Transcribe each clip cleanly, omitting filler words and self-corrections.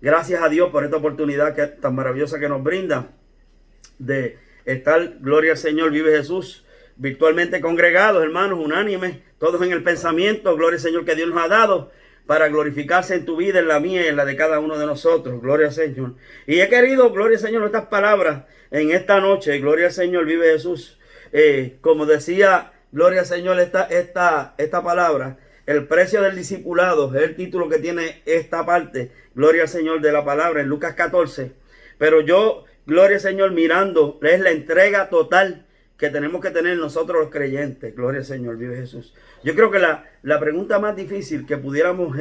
Gracias a Dios por esta oportunidad tan maravillosa que nos brinda de estar, gloria al Señor, vive Jesús, virtualmente congregados, hermanos, unánimes, todos en el pensamiento, gloria al Señor que Dios nos ha dado para glorificarse en tu vida, en la mía y en la de cada uno de nosotros, gloria al Señor. Y he querido, gloria al Señor, estas palabras en esta noche, gloria al Señor, vive Jesús, como decía, gloria al Señor, esta palabra, el precio del discipulado, es el título que tiene esta parte, gloria al Señor, de la palabra en Lucas 14, pero yo, gloria al Señor, mirando, es la entrega total que tenemos que tener nosotros los creyentes, gloria al Señor, vive Jesús. Yo creo que la pregunta más difícil que pudiéramos,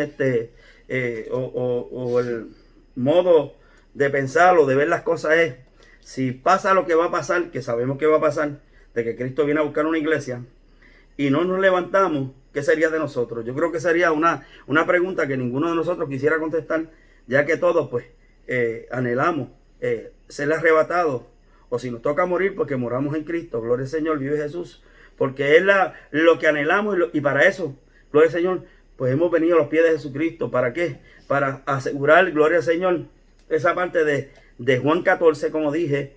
o el modo de pensar o de ver las cosas es, si pasa lo que va a pasar, que sabemos que va a pasar, de que Cristo viene a buscar una iglesia, y no nos levantamos, ¿qué sería de nosotros? Yo creo que sería una pregunta que ninguno de nosotros quisiera contestar, ya que todos pues anhelamos ser arrebatados, o si nos toca morir, porque moramos en Cristo, gloria al Señor, vive Jesús, porque es lo que anhelamos y para eso, gloria al Señor, pues hemos venido a los pies de Jesucristo. ¿Para qué? Para asegurar, gloria al Señor, esa parte de Juan 14, como dije,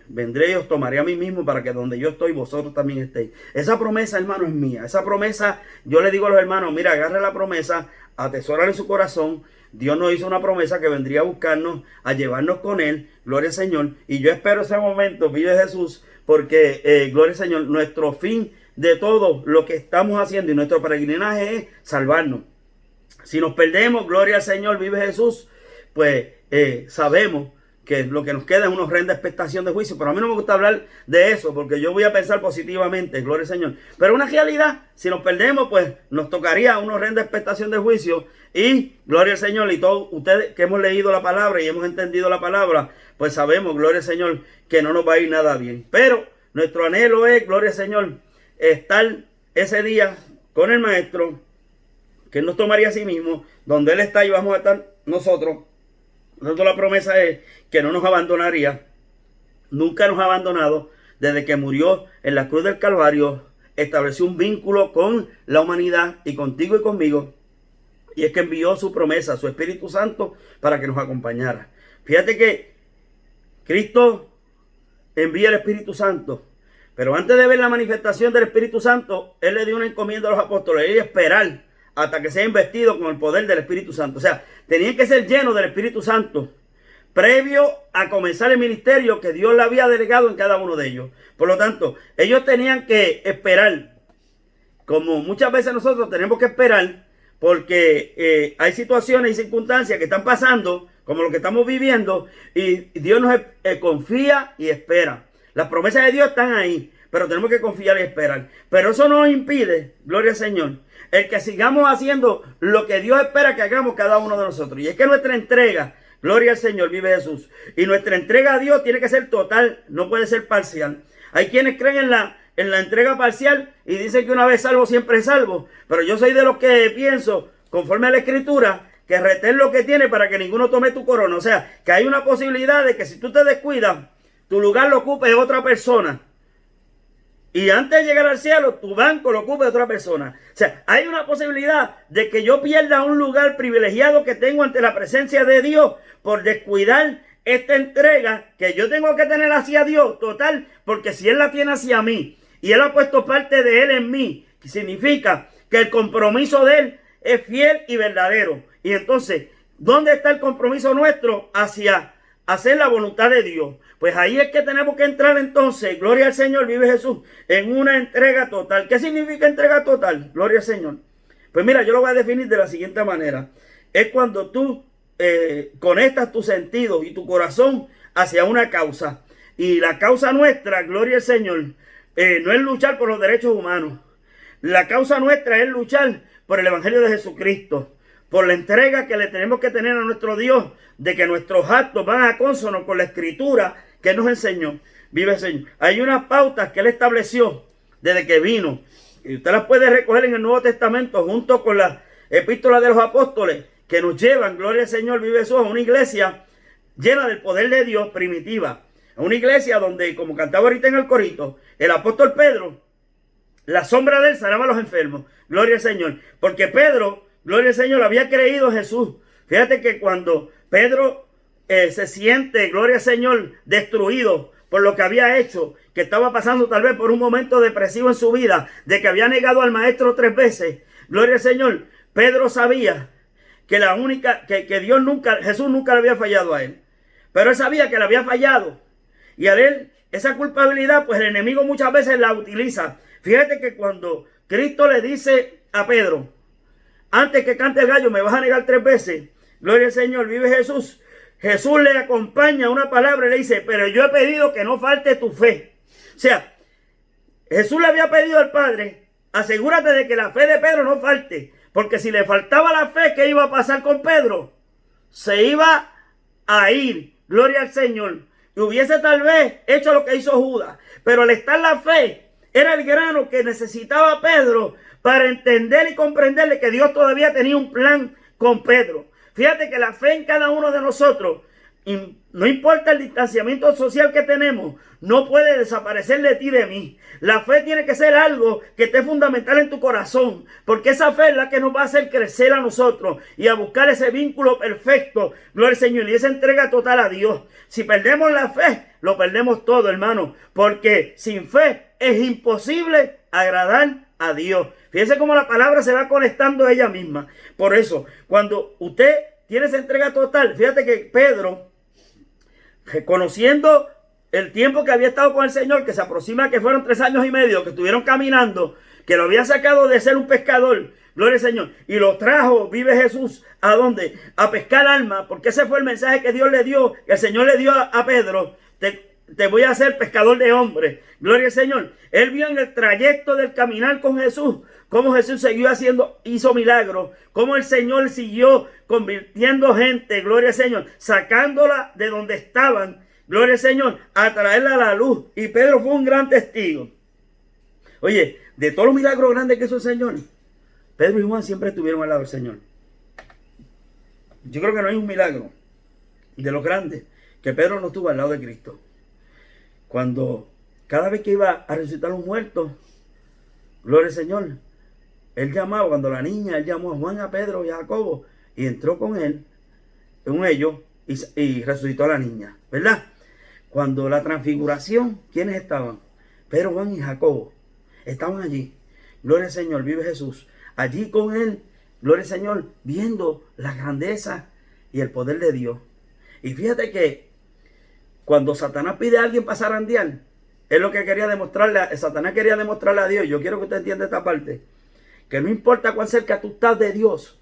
vendré y os tomaré a mí mismo para que donde yo estoy vosotros también estéis. Esa promesa, hermano, es mía. Esa promesa, yo le digo a los hermanos, mira, agarre la promesa, atesórala en su corazón. Dios nos hizo una promesa que vendría a buscarnos, a llevarnos con Él, gloria al Señor. Y yo espero ese momento, vive Jesús, porque, gloria al Señor, nuestro fin de todo lo que estamos haciendo y nuestro peregrinaje es salvarnos. Si nos perdemos, gloria al Señor, vive Jesús, pues sabemos que lo que nos queda es una horrenda expectación de juicio. Pero a mí no me gusta hablar de eso, porque yo voy a pensar positivamente, gloria al Señor. Pero una realidad, si nos perdemos, pues nos tocaría una horrenda expectación de juicio. Y gloria al Señor, y todos ustedes que hemos leído la palabra y hemos entendido la palabra, pues sabemos, gloria al Señor, que no nos va a ir nada bien. Pero nuestro anhelo es, gloria al Señor, estar ese día con el Maestro, que Él nos tomaría a sí mismo, donde Él está y vamos a estar nosotros. Nosotros la promesa es que no nos abandonaría, nunca nos ha abandonado, desde que murió en la cruz del Calvario, estableció un vínculo con la humanidad y contigo y conmigo, y es que envió su promesa, su Espíritu Santo, para que nos acompañara. Fíjate que Cristo envía el Espíritu Santo, pero antes de ver la manifestación del Espíritu Santo, Él le dio una encomienda a los apóstoles, y esperar hasta que sea investido con el poder del Espíritu Santo. O sea, tenían que ser llenos del Espíritu Santo previo a comenzar el ministerio que Dios le había delegado en cada uno de ellos. Por lo tanto, ellos tenían que esperar, como muchas veces nosotros tenemos que esperar, porque hay situaciones y circunstancias que están pasando, como lo que estamos viviendo, y Dios nos confía y espera. Las promesas de Dios están ahí, pero tenemos que confiar y esperar. Pero eso no nos impide, gloria al Señor, el que sigamos haciendo lo que Dios espera que hagamos cada uno de nosotros. Y es que nuestra entrega, gloria al Señor, vive Jesús, y nuestra entrega a Dios tiene que ser total, no puede ser parcial. Hay quienes creen en la entrega parcial y dicen que una vez salvo siempre es salvo. Pero yo soy de los que pienso, conforme a la Escritura, que retén lo que tiene para que ninguno tome tu corona. O sea, que hay una posibilidad de que si tú te descuidas, tu lugar lo ocupe otra persona. Y antes de llegar al cielo, tu banco lo ocupe otra persona. O sea, hay una posibilidad de que yo pierda un lugar privilegiado que tengo ante la presencia de Dios por descuidar esta entrega que yo tengo que tener hacia Dios total, porque si Él la tiene hacia mí y Él ha puesto parte de Él en mí, significa que el compromiso de Él es fiel y verdadero. Y entonces, ¿dónde está el compromiso nuestro hacia hacer la voluntad de Dios? Pues ahí es que tenemos que entrar entonces, gloria al Señor, vive Jesús, en una entrega total. ¿Qué significa entrega total? Gloria al Señor. Pues mira, yo lo voy a definir de la siguiente manera. Es cuando tú conectas tus sentidos y tu corazón hacia una causa. Y la causa nuestra, gloria al Señor, no es luchar por los derechos humanos. La causa nuestra es luchar por el Evangelio de Jesucristo, por la entrega que le tenemos que tener a nuestro Dios, de que nuestros actos van a consono con la Escritura que Él nos enseñó. Vive el Señor. Hay unas pautas que Él estableció desde que vino, y usted las puede recoger en el Nuevo Testamento junto con las epístolas de los apóstoles, que nos llevan, gloria al Señor, vive Jesús, a una iglesia llena del poder de Dios, primitiva. A una iglesia donde, como cantaba ahorita en el corito, el apóstol Pedro, la sombra de él sanaba a los enfermos. Gloria al Señor. Porque Pedro, gloria al Señor, había creído en Jesús Fíjate que cuando Pedro se siente, gloria al Señor, destruido por lo que había hecho, que estaba pasando tal vez por un momento depresivo en su vida, de que había negado al maestro 3 veces, gloria al Señor, Pedro sabía que la única, que Dios nunca, Jesús nunca le había fallado a él. Pero él sabía que le había fallado. Y a él, esa culpabilidad, pues el enemigo muchas veces la utiliza. Fíjate que cuando Cristo le dice a Pedro, antes que cante el gallo, me vas a negar 3 veces. Gloria al Señor, vive Jesús. Jesús le acompaña una palabra y le dice, pero yo he pedido que no falte tu fe. O sea, Jesús le había pedido al Padre, asegúrate de que la fe de Pedro no falte. Porque si le faltaba la fe, ¿qué iba a pasar con Pedro? Se iba a ir, gloria al Señor. Y hubiese tal vez hecho lo que hizo Judas. Pero al estar la fe, era el grano que necesitaba Pedro para entender y comprenderle que Dios todavía tenía un plan con Pedro. Fíjate que la fe en cada uno de nosotros, no importa el distanciamiento social que tenemos, no puede desaparecer de ti y de mí. La fe tiene que ser algo que esté fundamental en tu corazón, porque esa fe es la que nos va a hacer crecer a nosotros y a buscar ese vínculo perfecto, gloria al Señor, y esa entrega total a Dios. Si perdemos la fe, lo perdemos todo, hermano, porque sin fe es imposible agradar a Dios. Fíjense cómo la palabra se va conectando a ella misma. Por eso, cuando usted tiene esa entrega total, fíjate que Pedro, conociendo el tiempo que había estado con el Señor, que se aproxima que fueron 3 años y medio, que estuvieron caminando, que lo había sacado de ser un pescador, gloria al Señor, y lo trajo, vive Jesús, ¿a dónde? A pescar alma, porque ese fue el mensaje que Dios le dio, que el Señor le dio a Pedro, te voy a hacer pescador de hombres, gloria al Señor. Él vio en el trayecto del caminar con Jesús, cómo Jesús siguió hizo milagros, cómo el Señor siguió convirtiendo gente, gloria al Señor, sacándola de donde estaban, gloria al Señor, a traerla a la luz. Y Pedro fue un gran testigo. Oye, de todos los milagros grandes que hizo el Señor, Pedro y Juan siempre estuvieron al lado del Señor. Yo creo que no hay un milagro de los grandes que Pedro no estuvo al lado de Cristo. Cuando cada vez que iba a resucitar a los muertos, gloria al Señor, él llamaba, cuando la niña, él llamó a Juan, a Pedro y a Jacobo, y entró con él, con ellos, y resucitó a la niña, ¿verdad? Cuando la transfiguración, ¿quiénes estaban? Pedro, Juan y Jacobo, estaban allí. Gloria al Señor, vive Jesús. Allí con él, gloria al Señor, viendo la grandeza y el poder de Dios. Y fíjate que cuando Satanás pide a alguien para zarandear, es lo que quería demostrarle, Satanás quería demostrarle a Dios. Yo quiero que usted entienda esta parte, que no importa cuán cerca tú estás de Dios,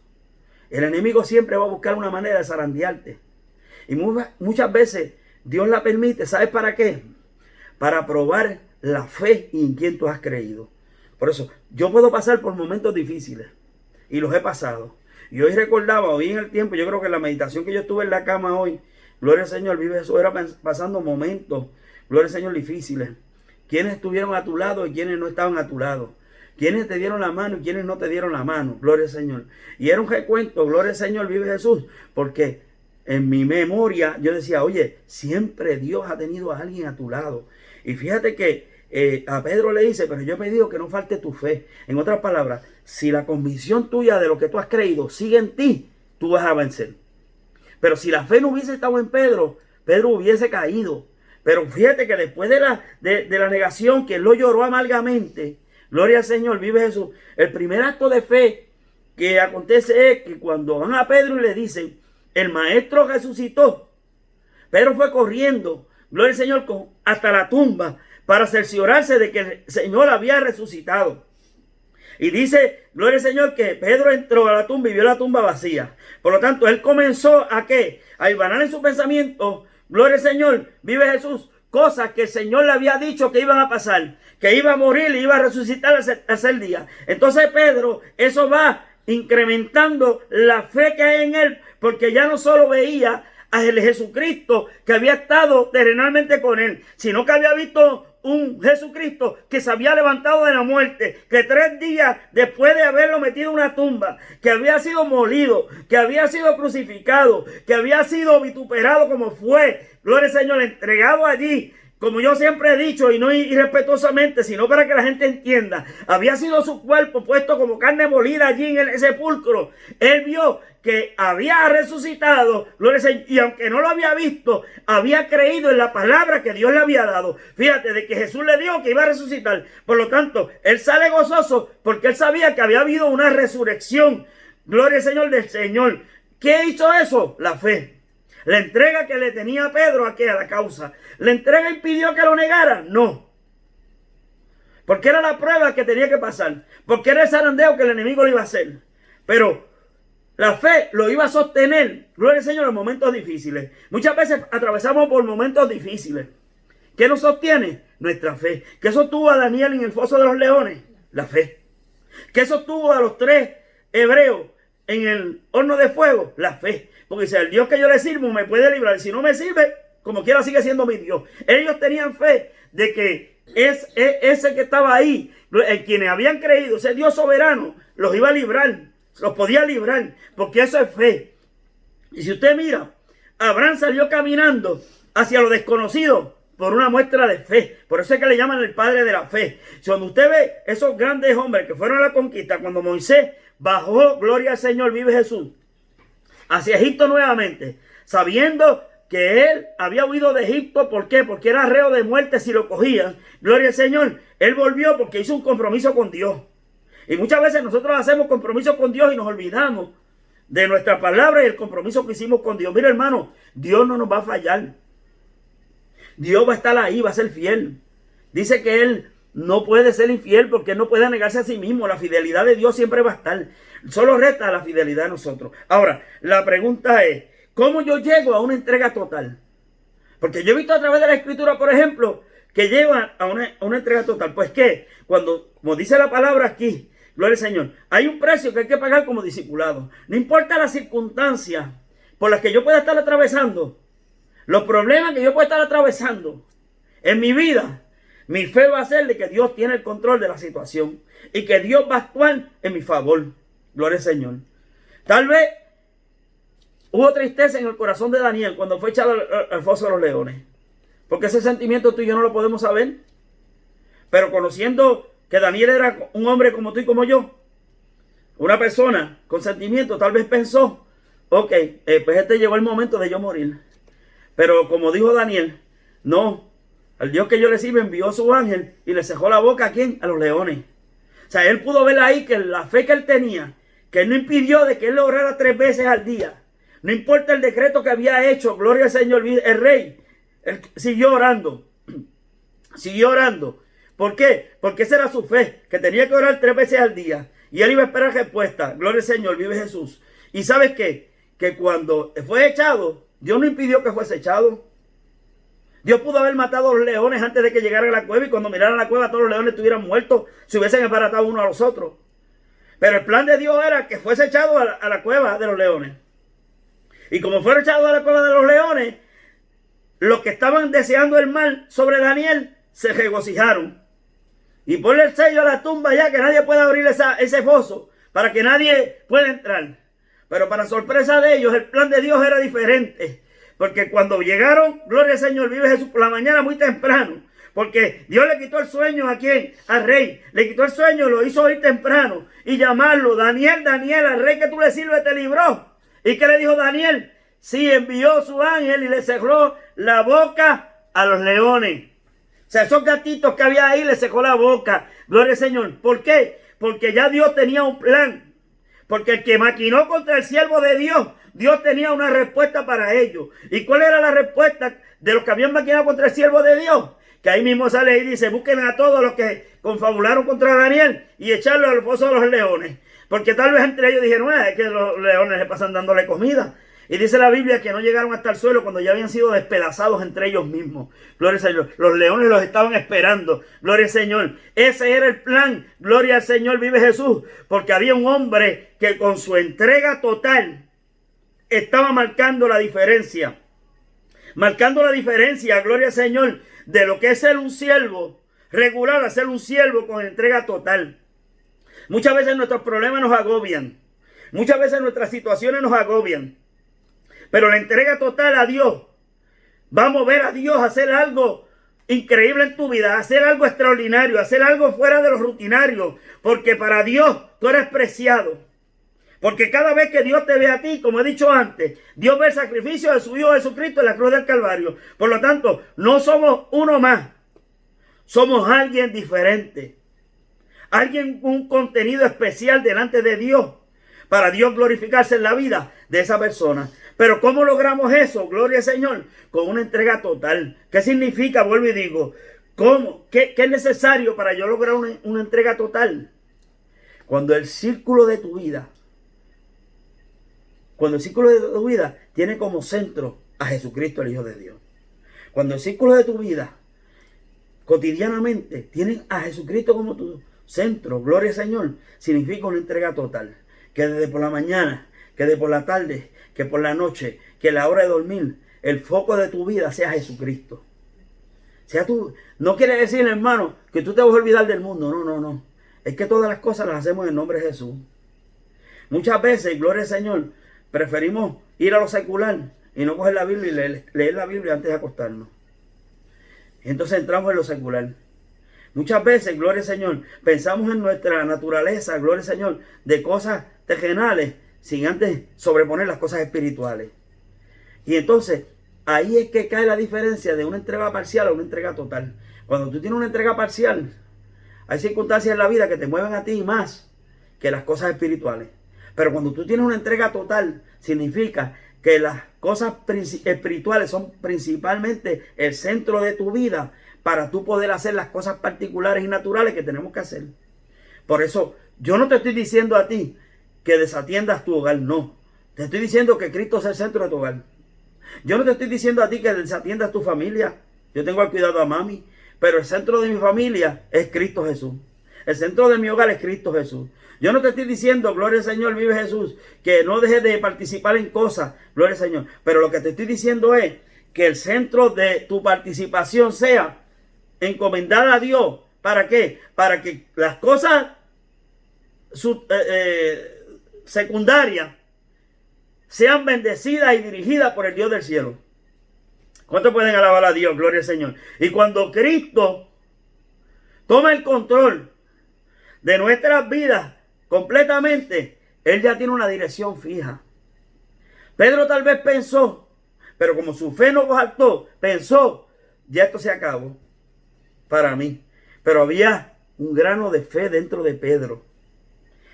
el enemigo siempre va a buscar una manera de zarandearte. Y muchas veces Dios la permite, ¿sabes para qué? Para probar la fe en quien tú has creído. Por eso, yo puedo pasar por momentos difíciles, y los he pasado. Y hoy recordaba, hoy en el tiempo, yo creo que en la meditación que yo estuve en la cama hoy, gloria al Señor, vive Jesús, era pasando momentos, gloria al Señor, difíciles. ¿Quiénes estuvieron a tu lado y quiénes no estaban a tu lado? ¿Quiénes te dieron la mano y quiénes no te dieron la mano? Gloria al Señor. Y era un recuento, gloria al Señor, vive Jesús, porque en mi memoria yo decía, oye, siempre Dios ha tenido a alguien a tu lado. Y fíjate que a Pedro le dice, pero yo he pedido que no falte tu fe. En otras palabras, si la convicción tuya de lo que tú has creído sigue en ti, tú vas a vencer. Pero si la fe no hubiese estado en Pedro, Pedro hubiese caído. Pero fíjate que después de la negación, que él lo lloró amargamente, gloria al Señor, vive Jesús. El primer acto de fe que acontece es que cuando van a Pedro y le dicen, el maestro resucitó, Pedro fue corriendo, gloria al Señor, hasta la tumba para cerciorarse de que el Señor había resucitado. Y dice, gloria al Señor, que Pedro entró a la tumba y vio la tumba vacía. Por lo tanto, él comenzó a ¿qué? A hilvanar en su pensamiento, gloria al Señor, vive Jesús, cosas que el Señor le había dicho que iban a pasar, que iba a morir y iba a resucitar al tercer día. Entonces Pedro, eso va incrementando la fe que hay en él, porque ya no solo veía a Jesucristo que había estado terrenalmente con él, sino que había visto un Jesucristo que se había levantado de la muerte, que 3 días después de haberlo metido en una tumba, que había sido molido, que había sido crucificado, que había sido vituperado como fue, gloria al Señor, entregado allí, como yo siempre he dicho, y no irrespetuosamente, sino para que la gente entienda, había sido su cuerpo puesto como carne molida allí en el sepulcro. Él vio que había resucitado, y aunque no lo había visto, había creído en la palabra que Dios le había dado. Fíjate, de que Jesús le dijo que iba a resucitar. Por lo tanto, él sale gozoso porque él sabía que había habido una resurrección. Gloria al Señor del Señor. ¿Qué hizo eso? La fe. La entrega que le tenía a Pedro a la causa. ¿La entrega impidió que lo negara? No. Porque era la prueba que tenía que pasar. Porque era el zarandeo que el enemigo le iba a hacer. Pero la fe lo iba a sostener, gloria al Señor, en momentos difíciles. Muchas veces atravesamos por momentos difíciles. ¿Qué nos sostiene? Nuestra fe. ¿Qué sostuvo a Daniel en el foso de los leones? La fe. ¿Qué sostuvo a los 3 hebreos en el horno de fuego? La fe. Porque si el Dios que yo le sirvo me puede librar, si no me sirve, como quiera sigue siendo mi Dios. Ellos tenían fe de que ese que estaba ahí, en quienes habían creído, ese Dios soberano, los iba a librar, los podía librar, porque eso es fe. Y si usted mira, Abraham salió caminando hacia lo desconocido por una muestra de fe. Por eso es que le llaman el padre de la fe. Cuando usted ve esos grandes hombres que fueron a la conquista, cuando Moisés bajó, gloria al Señor, vive Jesús, hacia Egipto nuevamente, sabiendo que él había huido de Egipto. ¿Por qué? Porque era reo de muerte si lo cogían. Gloria al Señor. Él volvió porque hizo un compromiso con Dios. Y muchas veces nosotros hacemos compromiso con Dios y nos olvidamos de nuestra palabra y el compromiso que hicimos con Dios. Mira, hermano, Dios no nos va a fallar. Dios va a estar ahí, va a ser fiel. Dice que Él no puede ser infiel porque Él no puede negarse a sí mismo. La fidelidad de Dios siempre va a estar. Solo resta la fidelidad de nosotros. Ahora, la pregunta es, ¿cómo yo llego a una entrega total? Porque yo he visto a través de la Escritura, por ejemplo, que llevan a una entrega total. Pues que, como dice la palabra aquí, gloria al Señor, hay un precio que hay que pagar como discipulado. No importa las circunstancias por las que yo pueda estar atravesando, los problemas que yo pueda estar atravesando en mi vida, mi fe va a ser de que Dios tiene el control de la situación y que Dios va a actuar en mi favor. Gloria al Señor. Tal vez hubo tristeza en el corazón de Daniel cuando fue echado al foso de los leones. Porque ese sentimiento tú y yo no lo podemos saber. Pero conociendo que Daniel era un hombre como tú y como yo, una persona con sentimiento, tal vez pensó, ok, pues llegó el momento de yo morir. Pero como dijo Daniel, no, al Dios que yo le sirvo envió a su ángel y le cejó la boca ¿a quién? A los leones. O sea, él pudo ver ahí que la fe que él tenía, que él no impidió de que él lo orara 3 veces al día. No importa el decreto que había hecho, gloria al Señor, el rey, él siguió orando. Siguió orando. ¿Por qué? Porque esa era su fe, que tenía que orar 3 veces al día. Y él iba a esperar respuesta. Gloria al Señor, vive Jesús. ¿Y sabes qué? Que cuando fue echado, Dios no impidió que fuese echado. Dios pudo haber matado a los leones antes de que llegara a la cueva, y cuando miraran la cueva todos los leones estuvieran muertos, se hubiesen embaratado unos a los otros. Pero el plan de Dios era que fuese echado a la cueva de los leones. Y como fueron echados a la cueva de los leones, los que estaban deseando el mal sobre Daniel se regocijaron. Y ponle el sello a la tumba ya, que nadie pueda abrir ese foso, para que nadie pueda entrar. Pero para sorpresa de ellos, el plan de Dios era diferente. Porque cuando llegaron, gloria al Señor, vive Jesús, por la mañana muy temprano. Porque Dios le quitó el sueño ¿a quién? Al rey. Le quitó el sueño, lo hizo ir temprano. Y llamarlo, Daniel, Daniel, al rey que tú le sirves te libró. ¿Y qué le dijo Daniel? Sí, envió su ángel y le cerró la boca a los leones. O sea, esos gatitos que había ahí le cerró la boca. Gloria al Señor. ¿Por qué? Porque ya Dios tenía un plan. Porque el que maquinó contra el siervo de Dios, Dios tenía una respuesta para ellos. ¿Y cuál era la respuesta de los que habían maquinado contra el siervo de Dios? Que ahí mismo sale y dice, busquen a todos los que confabularon contra Daniel y echarlo al foso de los leones. Porque tal vez entre ellos dijeron, es que los leones le pasan dándole comida. Y dice la Biblia que no llegaron hasta el suelo cuando ya habían sido despedazados entre ellos mismos. Gloria al Señor. Los leones los estaban esperando. Gloria al Señor. Ese era el plan. Gloria al Señor, vive Jesús. Porque había un hombre que con su entrega total estaba marcando la diferencia. Marcando la diferencia, gloria al Señor, de lo que es ser un siervo regular a ser un siervo con entrega total. Muchas veces nuestros problemas nos agobian. Muchas veces nuestras situaciones nos agobian. Pero la entrega total a Dios va a mover a Dios a hacer algo increíble en tu vida, hacer algo extraordinario, hacer algo fuera de lo rutinario, porque para Dios tú eres preciado. Porque cada vez que Dios te ve a ti, como he dicho antes, Dios ve el sacrificio de su Hijo Jesucristo en la cruz del Calvario. Por lo tanto, no somos uno más, somos alguien diferente. Alguien con un contenido especial delante de Dios, para Dios glorificarse en la vida de esa persona. Pero ¿cómo logramos eso? Gloria al Señor, con una entrega total. ¿Qué significa? Vuelvo y digo, ¿cómo? ¿Qué es necesario para yo lograr una entrega total? Cuando el círculo de tu vida tiene como centro a Jesucristo, el Hijo de Dios. Cuando el círculo de tu vida cotidianamente tiene a Jesucristo como tu centro, gloria al Señor, significa una entrega total. Que desde por la mañana, que desde por la tarde, que por la noche, que a la hora de dormir, el foco de tu vida sea Jesucristo. Sea tú, no quiere decir, hermano, que tú te vas a olvidar del mundo. No. Es que todas las cosas las hacemos en nombre de Jesús. Muchas veces, gloria al Señor, preferimos ir a lo secular y no coger la Biblia y leer la Biblia antes de acostarnos. Entonces entramos en lo secular. Muchas veces, gloria al Señor, pensamos en nuestra naturaleza, gloria al Señor, de cosas terrenales, sin antes sobreponer las cosas espirituales. Y entonces, ahí es que cae la diferencia de una entrega parcial a una entrega total. Cuando tú tienes una entrega parcial, hay circunstancias en la vida que te mueven a ti más que las cosas espirituales. Pero cuando tú tienes una entrega total, significa que las cosas espirituales son principalmente el centro de tu vida para tú poder hacer las cosas particulares y naturales que tenemos que hacer. Por eso, yo no te estoy diciendo a ti que desatiendas tu hogar, no. Te estoy diciendo que Cristo es el centro de tu hogar. Yo no te estoy diciendo a ti que desatiendas tu familia. Yo tengo al cuidado a mami, pero el centro de mi familia es Cristo Jesús. El centro de mi hogar es Cristo Jesús. Yo no te estoy diciendo, gloria al Señor, vive Jesús, que no dejes de participar en cosas, gloria al Señor. Pero lo que te estoy diciendo es que el centro de tu participación sea encomendada a Dios. ¿Para qué? Para que las cosas secundarias sean bendecidas y dirigidas por el Dios del cielo. ¿Cuántos pueden alabar a Dios? Gloria al Señor. Y cuando Cristo toma el control de nuestras vidas completamente, Él ya tiene una dirección fija. Pedro tal vez pensó, pero como su fe no faltó, pensó, ya esto se acabó para mí. Pero había un grano de fe dentro de Pedro.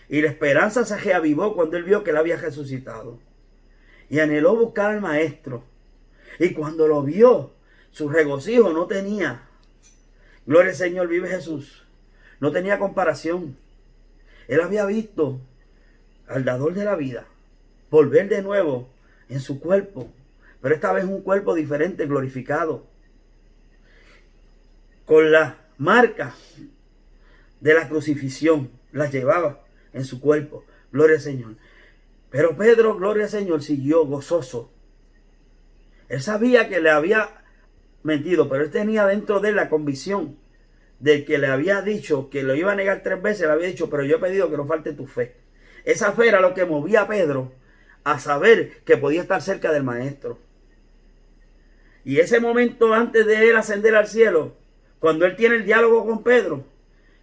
Y la esperanza se reavivó cuando él vio que él había resucitado. Y anheló buscar al maestro. Y cuando lo vio, su regocijo no tenía. Gloria al Señor, vive Jesús. No tenía comparación. Él había visto al dador de la vida volver de nuevo en su cuerpo. Pero esta vez un cuerpo diferente, glorificado. Con la marca de la crucifixión. Las llevaba en su cuerpo. Gloria al Señor. Pero Pedro, gloria al Señor, siguió gozoso. Él sabía que le había mentido, pero él tenía dentro de él la convicción de que le había dicho que lo iba a negar 3 veces. Le había dicho, pero yo he pedido que no falte tu fe. Esa fe era lo que movía a Pedro a saber que podía estar cerca del maestro. Y ese momento antes de él ascender al cielo, cuando él tiene el diálogo con Pedro,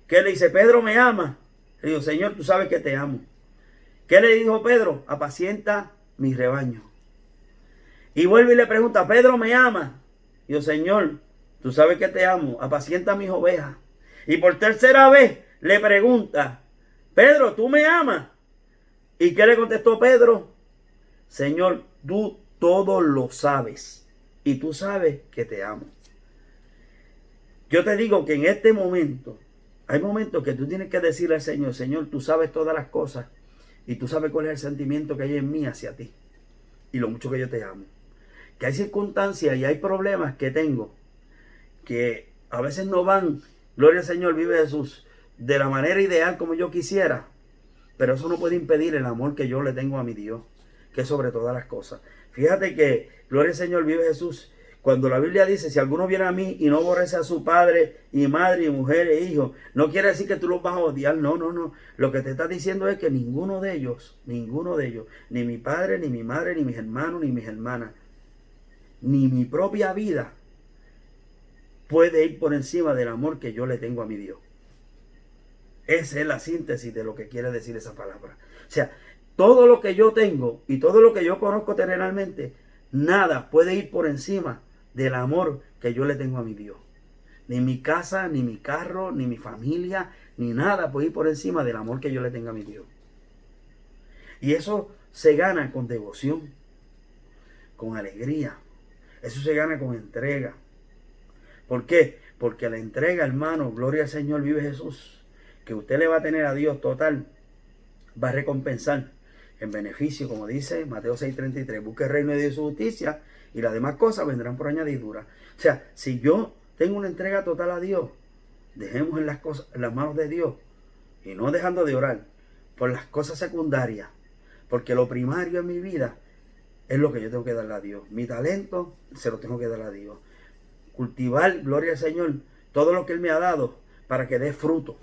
que le dice, Pedro, ¿me ama? Le dijo, Señor, tú sabes que te amo. ¿Qué le dijo Pedro? Apacienta mi rebaño. Y vuelve y le pregunta, Pedro, ¿me ama? Y dijo, Señor, tú sabes que te amo, apacienta mis ovejas. Y por 3ª vez le pregunta, Pedro, ¿tú me amas? ¿Y qué le contestó Pedro? Señor, tú todo lo sabes y tú sabes que te amo. Yo te digo que en este momento, hay momentos que tú tienes que decirle al Señor, Señor, tú sabes todas las cosas y tú sabes cuál es el sentimiento que hay en mí hacia ti y lo mucho que yo te amo. Que hay circunstancias y hay problemas que tengo que a veces no van, gloria al Señor, vive Jesús, de la manera ideal como yo quisiera, pero eso no puede impedir el amor que yo le tengo a mi Dios, que es sobre todas las cosas. Fíjate que, gloria al Señor, vive Jesús, cuando la Biblia dice, si alguno viene a mí y no aborrece a su padre y madre y mujer e hijo, no quiere decir que tú los vas a odiar, no. Lo que te está diciendo es que ninguno de ellos, ni mi padre, ni mi madre, ni mis hermanos, ni mis hermanas, ni mi propia vida, puede ir por encima del amor que yo le tengo a mi Dios. Esa es la síntesis de lo que quiere decir esa palabra. O sea, todo lo que yo tengo y todo lo que yo conozco terrenalmente, nada puede ir por encima del amor que yo le tengo a mi Dios. Ni mi casa, ni mi carro, ni mi familia, ni nada puede ir por encima del amor que yo le tengo a mi Dios. Y eso se gana con devoción, con alegría. Eso se gana con entrega. ¿Por qué? Porque la entrega, hermano, gloria al Señor, vive Jesús, que usted le va a tener a Dios total, va a recompensar en beneficio, como dice Mateo 6:33, busque el reino de Dios y su justicia y las demás cosas vendrán por añadidura. O sea, si yo tengo una entrega total a Dios, dejemos en las cosas, en las manos de Dios, y no dejando de orar por las cosas secundarias, porque lo primario en mi vida es lo que yo tengo que darle a Dios. Mi talento se lo tengo que dar a Dios. Cultivar, gloria al Señor, todo lo que Él me ha dado para que dé fruto.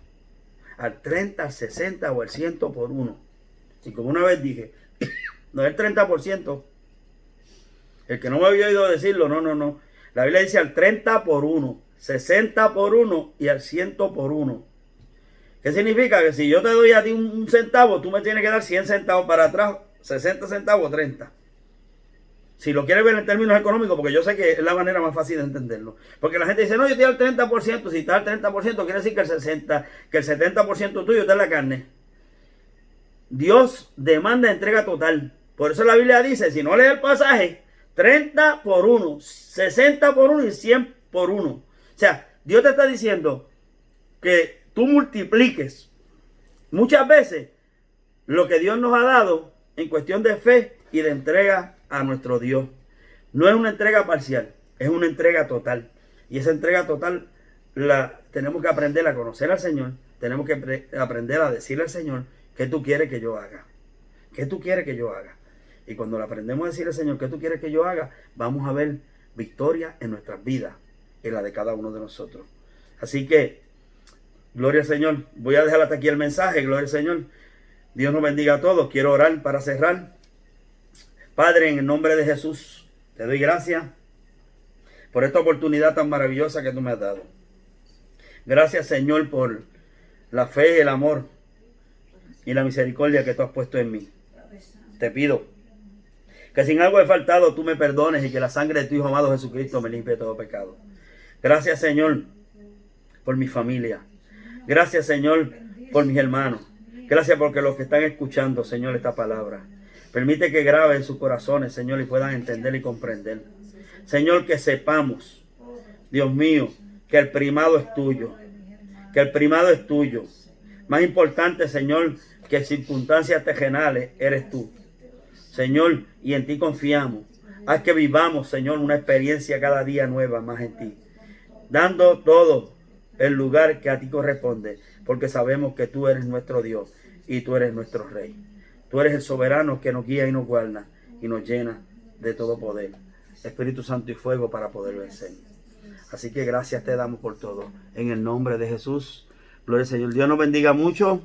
Al 30, al 60 o al 100 por uno. Y como una vez dije, no es el 30%. El que no me había oído decirlo, no. La Biblia dice al 30 por uno, 60 por uno y al 100 por uno. ¿Qué significa? Que si yo te doy a ti un centavo, tú me tienes que dar 100 centavos para atrás, 60 centavos, 30. Si lo quieres ver en términos económicos, porque yo sé que es la manera más fácil de entenderlo. Porque la gente dice, no, yo te doy el 30%. Si está al 30%, quiere decir que el 70% tuyo está en la carne. Dios demanda entrega total. Por eso la Biblia dice, si no lees el pasaje, 30 por 1, 60 por 1 y 100 por 1. O sea, Dios te está diciendo que tú multipliques muchas veces lo que Dios nos ha dado en cuestión de fe y de entrega a nuestro Dios. No es una entrega parcial, es una entrega total. Y esa entrega total la tenemos que aprender a conocer al Señor. Tenemos que aprender a decirle al Señor, ¿qué tú quieres que yo haga? ¿Qué tú quieres que yo haga? Y cuando le aprendemos a decir al Señor, ¿qué tú quieres que yo haga? Vamos a ver victoria en nuestras vidas, en la de cada uno de nosotros. Así que, gloria al Señor. Voy a dejar hasta aquí el mensaje, gloria al Señor. Dios nos bendiga a todos. Quiero orar para cerrar. Padre, en el nombre de Jesús, te doy gracias por esta oportunidad tan maravillosa que tú me has dado. Gracias, Señor, por la fe, el amor y la misericordia que tú has puesto en mí. Te pido que sin algo he faltado, tú me perdones y que la sangre de tu Hijo amado Jesucristo me limpie de todo pecado. Gracias, Señor, por mi familia. Gracias, Señor, por mis hermanos. Gracias porque los que están escuchando, Señor, esta palabra, permite que grabe en sus corazones, Señor, y puedan entender y comprender. Señor, que sepamos, Dios mío, que el primado es tuyo. Que el primado es tuyo. Más importante, Señor, que circunstancias terrenales eres tú. Señor, y en ti confiamos. Haz que vivamos, Señor, una experiencia cada día nueva más en ti. Dando todo el lugar que a ti corresponde, porque sabemos que tú eres nuestro Dios y tú eres nuestro Rey. Tú eres el soberano que nos guía y nos guarda y nos llena de todo poder. Espíritu Santo y fuego para poder vencer. Así que gracias te damos por todo. En el nombre de Jesús. Gloria al Señor. Dios nos bendiga mucho.